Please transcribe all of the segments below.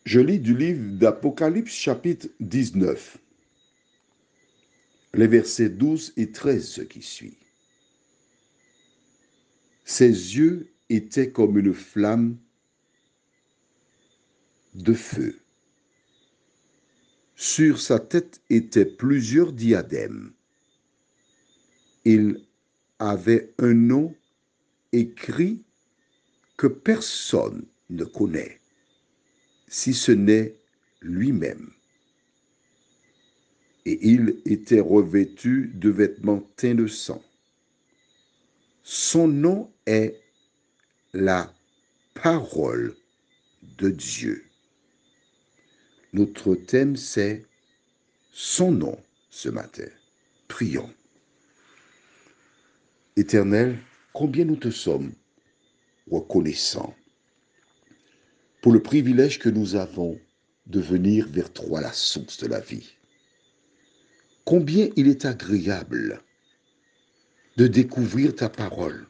Je lis du livre d'Apocalypse chapitre 19, les versets 12 et 13, ce qui suit. Ses yeux étaient comme une flamme de feu. Sur sa tête étaient plusieurs diadèmes. Il avait un nom écrit que personne ne connaît, si ce n'est lui-même. Et il était revêtu de vêtements teints de sang. Son nom est la parole de Dieu. Notre thème, c'est son nom ce matin. Prions. Éternel, combien nous te sommes reconnaissants pour le privilège que nous avons de venir vers toi, la source de la vie. Combien il est agréable de découvrir ta parole,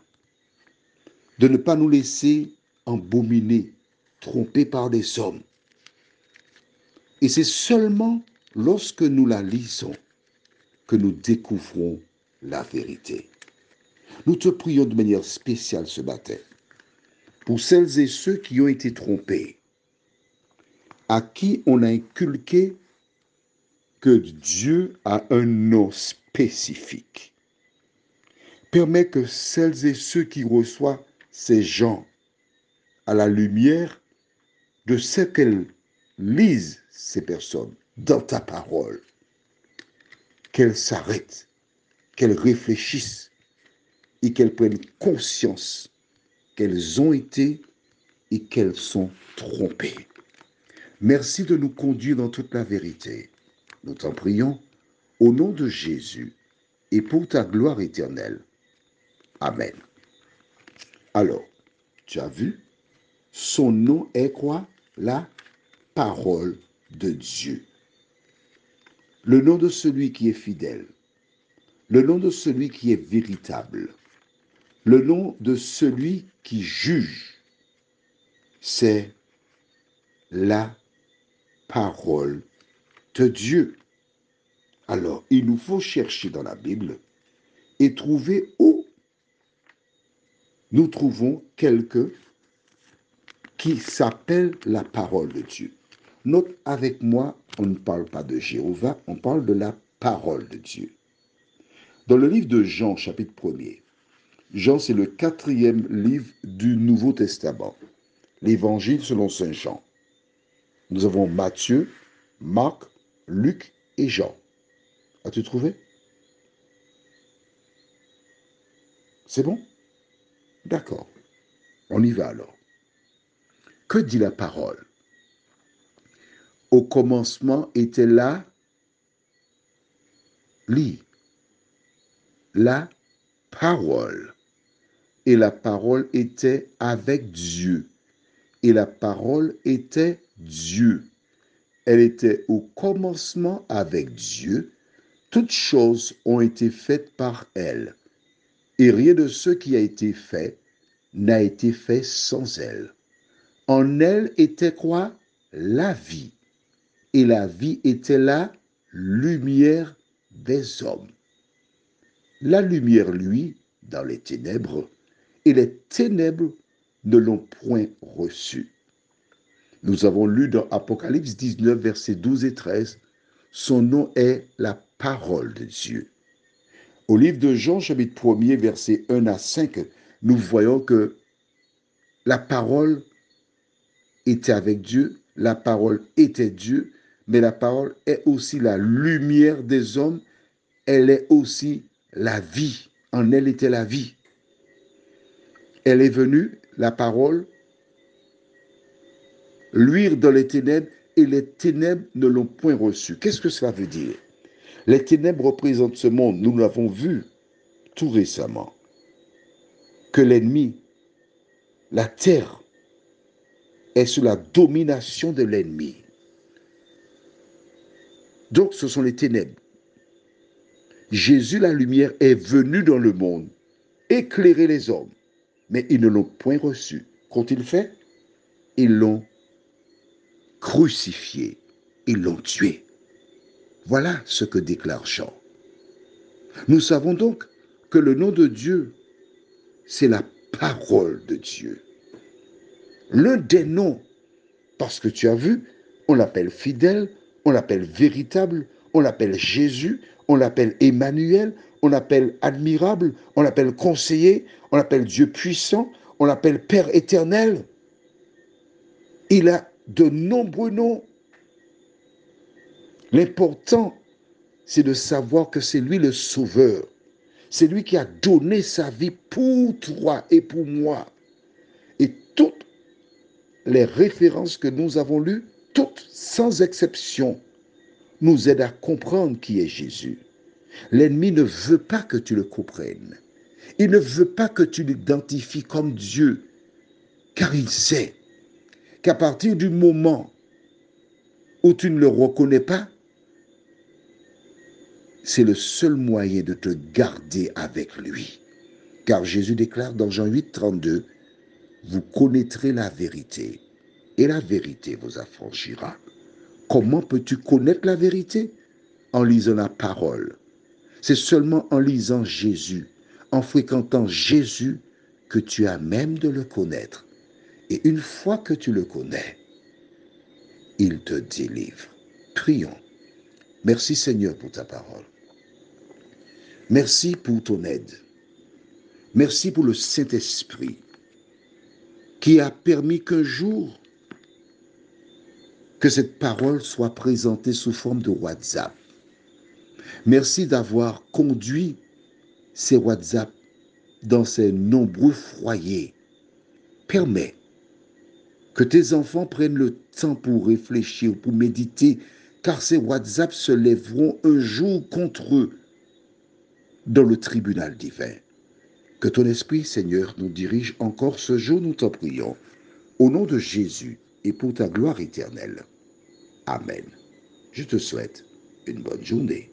de ne pas nous laisser embominer, tromper par des hommes. Et c'est seulement lorsque nous la lisons que nous découvrons la vérité. Nous te prions de manière spéciale ce matin pour celles et ceux qui ont été trompés, à qui on a inculqué que Dieu a un nom spécifique. Permets que celles et ceux qui reçoivent ces gens à la lumière de ce qu'elles lisent, ces personnes, dans ta parole, qu'elles s'arrêtent, qu'elles réfléchissent et qu'elles prennent conscience qu'elles ont été et qu'elles sont trompées. Merci de nous conduire dans toute la vérité. Nous t'en prions au nom de Jésus et pour ta gloire éternelle. Amen. Alors, tu as vu, son nom est quoi? La parole de Dieu. Le nom de celui qui est fidèle. Le nom de celui qui est véritable. Le nom de celui qui juge. C'est la parole de Dieu. Alors, il nous faut chercher dans la Bible et trouver où nous trouvons quelque qui s'appelle la parole de Dieu. Note avec moi, on ne parle pas de Jéhovah, on parle de la parole de Dieu. Dans le livre de Jean, chapitre 1er, Jean, c'est le 4e livre du Nouveau Testament, l'Évangile selon Saint Jean. Nous avons Matthieu, Marc, Luc et Jean. As-tu trouvé? C'est bon? D'accord. On y va alors. Que dit la parole? Au commencement était là, lis, la parole. Et la parole était avec Dieu. Et la parole était Dieu. Elle était au commencement avec Dieu. Toutes choses ont été faites par elle. Et rien de ce qui a été fait n'a été fait sans elle. En elle était quoi? La vie. Et la vie était la lumière des hommes. La lumière, lui, dans les ténèbres, et les ténèbres ne l'ont point reçu. Nous avons lu dans Apocalypse 19, versets 12 et 13, son nom est la parole de Dieu. Au livre de Jean, chapitre 1er, versets 1 à 5, nous voyons que la parole était avec Dieu, la parole était Dieu, mais la parole est aussi la lumière des hommes, elle est aussi la vie. En elle était la vie. Elle est venue, la parole, luire dans les ténèbres et les ténèbres ne l'ont point reçue. Qu'est-ce que cela veut dire? Les ténèbres représentent ce monde. Nous l'avons vu tout récemment. Que l'ennemi, la terre, est sous la domination de l'ennemi. Donc ce sont les ténèbres. Jésus, la lumière, est venu dans le monde, éclairer les hommes. Mais ils ne l'ont point reçu. Qu'ont-ils fait? Ils l'ont crucifié, ils l'ont tué. Voilà ce que déclare Jean. Nous savons donc que le nom de Dieu, c'est la parole de Dieu. L'un des noms, parce que tu as vu, on l'appelle fidèle, on l'appelle véritable, on l'appelle Jésus, on l'appelle Emmanuel, on l'appelle admirable, on l'appelle conseiller, on l'appelle Dieu puissant, on l'appelle Père éternel. Il a de nombreux noms. L'important, c'est de savoir que c'est lui le sauveur. C'est lui qui a donné sa vie pour toi et pour moi. Et toutes les références que nous avons lues, toutes sans exception, nous aident à comprendre qui est Jésus. L'ennemi ne veut pas que tu le comprennes. Il ne veut pas que tu l'identifies comme Dieu, car il sait qu'à partir du moment où tu ne le reconnais pas, c'est le seul moyen de te garder avec lui. Car Jésus déclare dans Jean 8, 32, « Vous connaîtrez la vérité, et la vérité vous affranchira. » Comment peux-tu connaître la vérité? En lisant la parole. C'est seulement en lisant Jésus, en fréquentant Jésus, que tu as même de le connaître. Et une fois que tu le connais, il te délivre. Prions. Merci Seigneur pour ta parole. Merci pour ton aide. Merci pour le Saint-Esprit qui a permis qu'un jour, que cette parole soit présentée sous forme de WhatsApp. Merci d'avoir conduit ces WhatsApp dans ces nombreux foyers. Permets que tes enfants prennent le temps pour réfléchir, pour méditer, car ces WhatsApp se lèveront un jour contre eux dans le tribunal divin. Que ton esprit, Seigneur, nous dirige encore ce jour, nous t'en prions, au nom de Jésus et pour ta gloire éternelle. Amen. Je te souhaite une bonne journée.